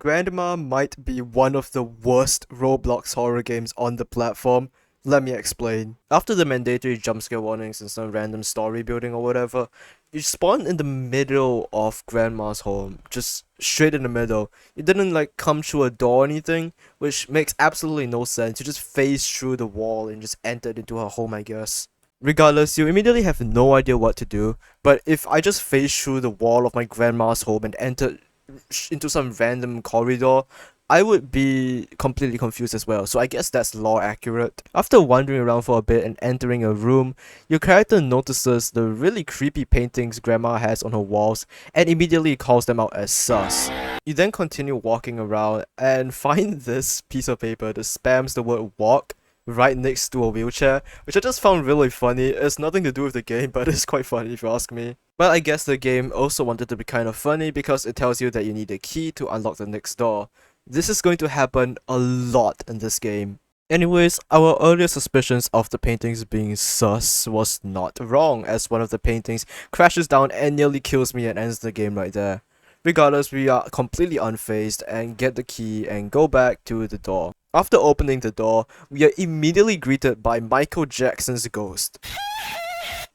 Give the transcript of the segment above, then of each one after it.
Grandma might be one of the worst Roblox horror games on the platform. Let me explain. After the mandatory jumpscare warnings and some random story building or whatever, you spawn in the middle of Grandma's home, just straight in the middle. You didn't like come through a door or anything, which makes absolutely no sense. You just phased through the wall and just entered into her home, I guess. Regardless, you immediately have no idea what to do, but if I just phased through the wall of my grandma's home and entered into some random corridor, I would be completely confused as well, so I guess that's lore accurate. After wandering around for a bit and entering a room, your character notices the really creepy paintings grandma has on her walls and immediately calls them out as sus. You then continue walking around and find this piece of paper that spams the word walk right next to a wheelchair, which I just found really funny. It's nothing to do with the game, but it's quite funny if you ask me. But I guess the game also wanted to be kind of funny because it tells you that you need a key to unlock the next door. This is going to happen a lot in this game. Anyways, our earlier suspicions of the paintings being sus was not wrong, as one of the paintings crashes down and nearly kills me and ends the game right there. Regardless, we are completely unfazed and get the key and go back to the door. After opening the door, we are immediately greeted by Michael Jackson's ghost.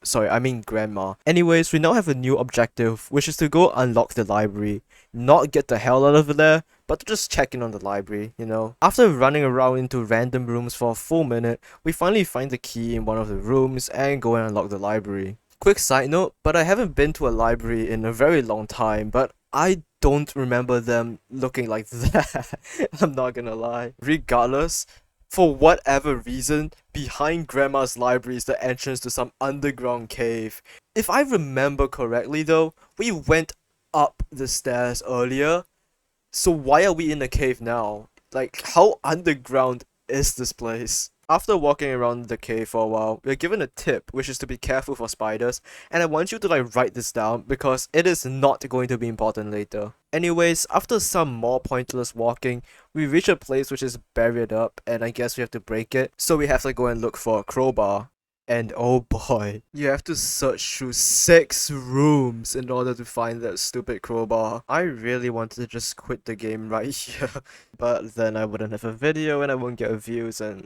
Sorry, I mean grandma. Anyways, we now have a new objective, which is to go unlock the library. Not get the hell out of there, but to just check in on the library, you know. After running around into random rooms for a full minute, we finally find the key in one of the rooms and go and unlock the library. Quick side note, but I haven't been to a library in a very long time, but I don't remember them looking like that. I'm not gonna lie. Regardless, for whatever reason, behind Grandma's library is the entrance to some underground cave. If I remember correctly though, we went up the stairs earlier, so why are we in a cave now? Like, how underground is this place? After walking around the cave for a while, we're given a tip, which is to be careful for spiders, and I want you to like write this down because it is not going to be important later. Anyways, after some more pointless walking, we reach a place which is buried up, and I guess we have to break it, so we have to go and look for a crowbar. And oh boy, you have to search through 6 rooms in order to find that stupid crowbar. I really wanted to just quit the game right here, but then I wouldn't have a video and I wouldn't get views and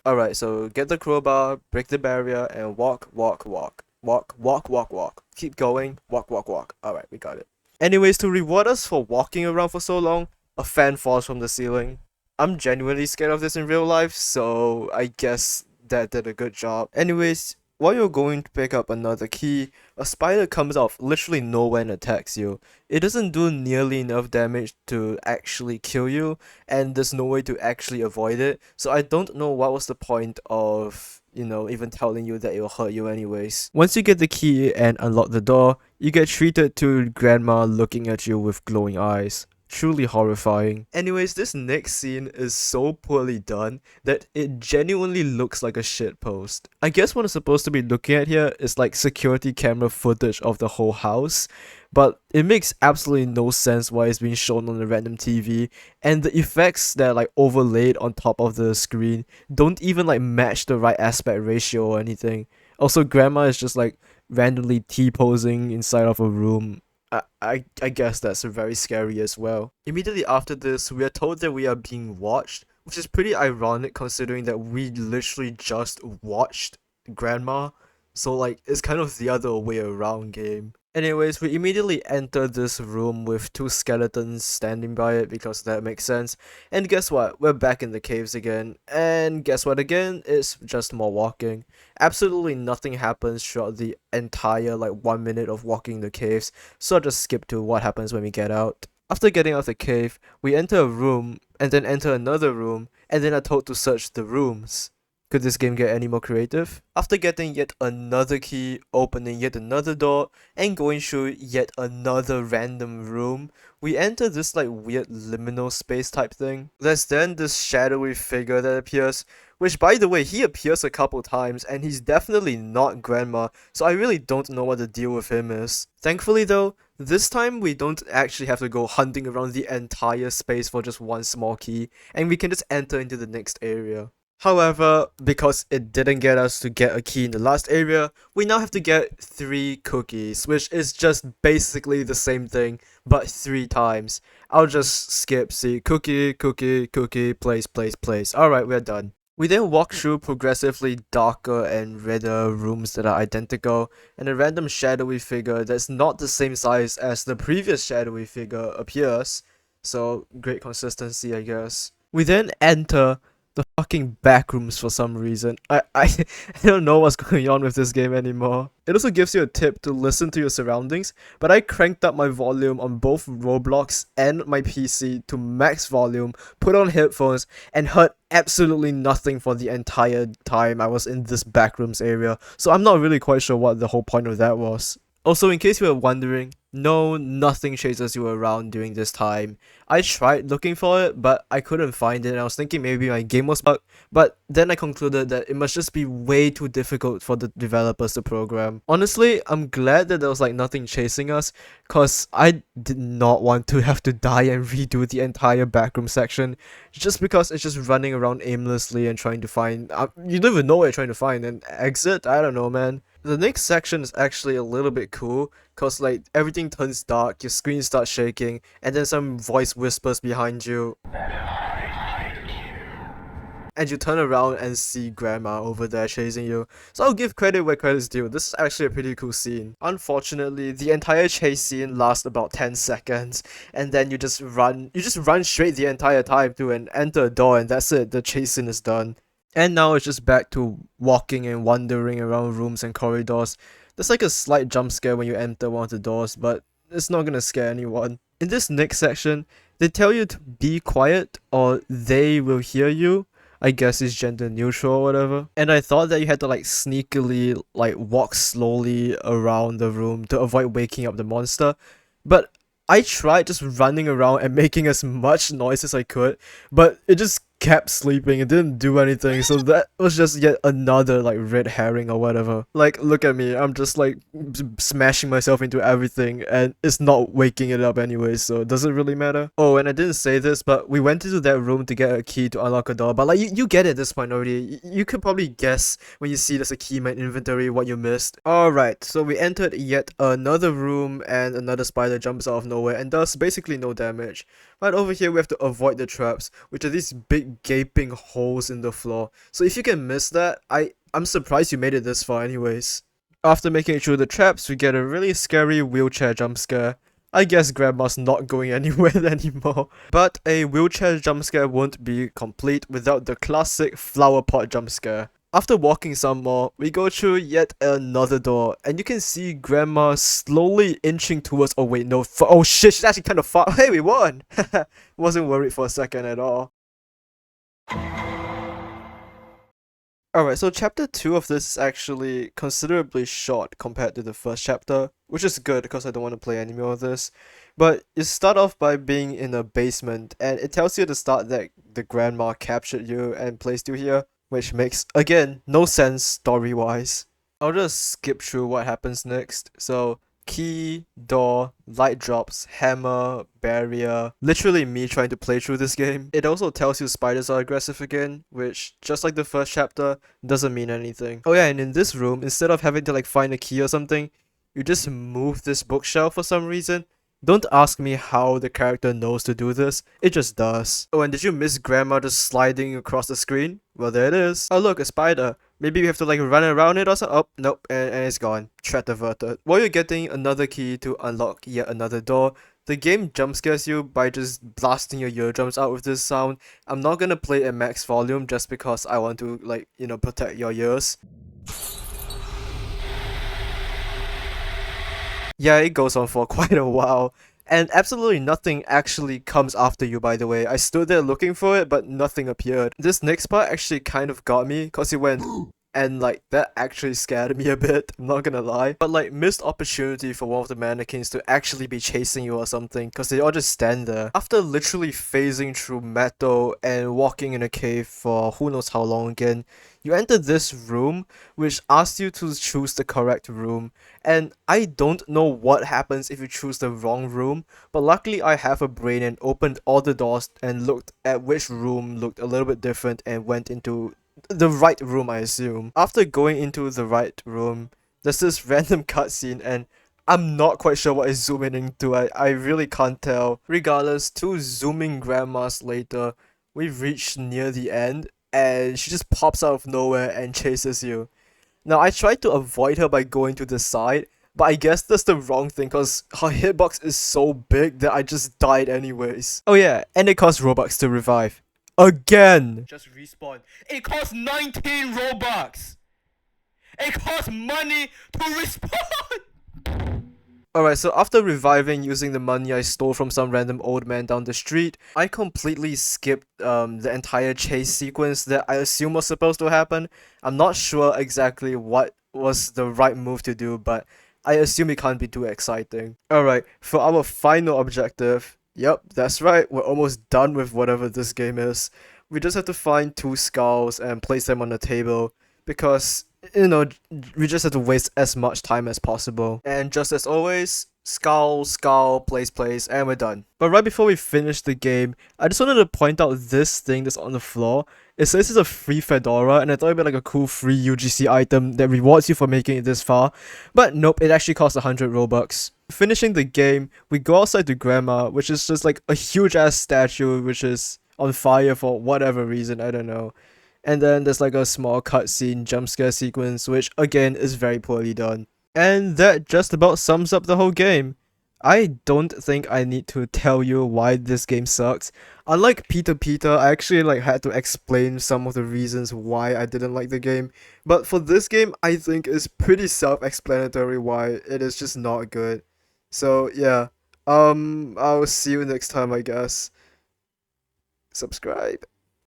Alright, so get the crowbar, break the barrier, and walk, walk, walk. Walk, walk, walk, walk. Keep going, walk, walk, walk. Alright, we got it. Anyways, to reward us for walking around for so long, a fan falls from the ceiling. I'm genuinely scared of this in real life, so I guess that did a good job. Anyways, while you're going to pick up another key, a spider comes out of literally nowhere and attacks you. It doesn't do nearly enough damage to actually kill you, and there's no way to actually avoid it, so I don't know what was the point of, you know, even telling you that it will hurt you anyways. Once you get the key and unlock the door, you get treated to Grandma looking at you with glowing eyes. Truly horrifying. Anyways, this next scene is so poorly done that it genuinely looks like a shitpost. I guess what I'm supposed to be looking at here is like security camera footage of the whole house, but it makes absolutely no sense why it's being shown on a random TV, and the effects that are like overlaid on top of the screen don't even like match the right aspect ratio or anything. Also, Grandma is just like randomly T-posing inside of a room. I guess that's very scary as well. Immediately after this, we are told that we are being watched, which is pretty ironic considering that we literally just watched Grandma. So like, it's kind of the other way around game. Anyways, we immediately enter this room with 2 skeletons standing by it because that makes sense. And guess what? We're back in the caves again. And guess what again? It's just more walking. Absolutely nothing happens throughout the entire like 1 minute of walking the caves, so I'll just skip to what happens when we get out. After getting out of the cave, we enter a room, and then enter another room, and then are told to search the rooms. Could this game get any more creative? After getting yet another key, opening yet another door, and going through yet another random room, we enter this like weird liminal space type thing. There's then this shadowy figure that appears, which by the way, he appears a couple times and he's definitely not Grandma, so I really don't know what the deal with him is. Thankfully though, this time we don't actually have to go hunting around the entire space for just one small key, and we can just enter into the next area. However, because it didn't get us to get a key in the last area, we now have to get 3 cookies, which is just basically the same thing, but 3 times. I'll just skip, see, cookie, cookie, cookie, place, place, place. Alright, we're done. We then walk through progressively darker and redder rooms that are identical, and a random shadowy figure that's not the same size as the previous shadowy figure appears, so great consistency I guess. We then enter the fucking back rooms for some reason. I don't know what's going on with this game anymore. It also gives you a tip to listen to your surroundings, but I cranked up my volume on both Roblox and my PC to max volume, put on headphones, and heard absolutely nothing for the entire time I was in this backrooms area, so I'm not really quite sure what the whole point of that was. Also, in case you were wondering, no, nothing chases you around during this time. I tried looking for it, but I couldn't find it, and I was thinking maybe my game was bugged, but then I concluded that it must just be way too difficult for the developers to program. Honestly, I'm glad that there was like nothing chasing us, cause I did not want to have to die and redo the entire backroom section, just because it's just running around aimlessly and trying to find, you don't even know what you're trying to find, an exit? I don't know, man. The next section is actually a little bit cool, cause like everything turns dark, your screen starts shaking, and then some voice whispers behind you. And you turn around and see Grandma over there chasing you. So I'll give credit where credit's due, this is actually a pretty cool scene. Unfortunately, the entire chase scene lasts about 10 seconds, and then you just run straight the entire time to and enter a door, and that's it, the chase scene is done. And now it's just back to walking and wandering around rooms and corridors. There's like a slight jump scare when you enter one of the doors, but it's not gonna scare anyone. In this next section, they tell you to be quiet or they will hear you. I guess it's gender neutral or whatever. And I thought that you had to like sneakily like walk slowly around the room to avoid waking up the monster. But I tried just running around and making as much noise as I could, but it just kept sleeping. It didn't do anything, so that was just yet another like red herring or whatever. Like, look at me, I'm just like smashing myself into everything and it's not waking it up anyway, so does it really matter? Oh, and I didn't say this, but we went into that room to get a key to unlock a door, but like you get it at this point already. You could probably guess when you see there's a key in my inventory what you missed. Alright, so we entered yet another room and another spider jumps out of nowhere and does basically no damage. Right over here we have to avoid the traps, which are these big gaping holes in the floor. So if you can miss that, I'm surprised you made it this far anyways. After making it through the traps, we get a really scary wheelchair jump scare. I guess Grandma's not going anywhere anymore. But a wheelchair jump scare won't be complete without the classic flower pot jump scare. After walking some more, we go through yet another door, and you can see Grandma slowly inching towards- oh wait, no, oh shit, she's actually kind of far- hey, we won! Wasn't worried for a second at all. Alright, so chapter 2 of this is actually considerably short compared to the first chapter, which is good because I don't want to play any more of this. But you start off by being in a basement, and it tells you at the start that the grandma captured you and placed you here, which makes, again, no sense story-wise. I'll just skip through what happens next. So, key, door, light drops, hammer, barrier. Literally me trying to play through this game. It also tells you spiders are aggressive again, which, just like the first chapter, doesn't mean anything. Oh yeah, and in this room, instead of having to like find a key or something, you just move this bookshelf for some reason. Don't ask me how the character knows to do this, it just does. Oh, and did you miss Grandma just sliding across the screen? Well, there it is. Oh look, a spider. Maybe we have to like run around it or something? Oh, nope, and it's gone. Threat averted. While you're getting another key to unlock yet another door, the game jump scares you by just blasting your eardrums out with this sound. I'm not gonna play at max volume just because I want to like, you know, protect your ears. Yeah, it goes on for quite a while. And absolutely nothing actually comes after you, by the way. I stood there looking for it, but nothing appeared. This next part actually kind of got me, cause it went and like that actually scared me a bit, I'm not gonna lie. But like missed opportunity for one of the mannequins to actually be chasing you or something, cause they all just stand there. After literally phasing through metal and walking in a cave for who knows how long again, you enter this room, which asks you to choose the correct room. And I don't know what happens if you choose the wrong room, but luckily I have a brain and opened all the doors and looked at which room looked a little bit different and went into the right room, I assume. After going into the right room, there's this random cutscene, and I'm not quite sure what is zooming into. I really can't tell. Regardless, 2 zooming grandmas later, we've reached near the end, and she just pops out of nowhere and chases you. Now, I tried to avoid her by going to the side, but I guess that's the wrong thing because her hitbox is so big that I just died anyways. Oh yeah, and it costs Robux to revive. Again! Just respawn. It costs 19 Robux! It costs money to respawn! Alright, so after reviving using the money I stole from some random old man down the street, I completely skipped the entire chase sequence that I assume was supposed to happen. I'm not sure exactly what was the right move to do, but I assume it can't be too exciting. Alright, for our final objective, yep, that's right, we're almost done with whatever this game is. We just have to find 2 skulls and place them on the table, because you know, we just have to waste as much time as possible. And just as always, skull, place, and we're done. But right before we finish the game, I just wanted to point out this thing that's on the floor. It says it's a free fedora, and I thought it'd be like a cool free UGC item that rewards you for making it this far. But nope, it actually costs 100 Robux. Finishing the game, we go outside to Grandma, which is just like a huge ass statue which is on fire for whatever reason, I don't know. And then there's like a small cutscene jump scare sequence, which again is very poorly done. And that just about sums up the whole game. I don't think I need to tell you why this game sucks. Unlike Peter, I actually like had to explain some of the reasons why I didn't like the game. But for this game, I think it's pretty self-explanatory why it is just not good. So yeah, I'll see you next time, I guess. Subscribe.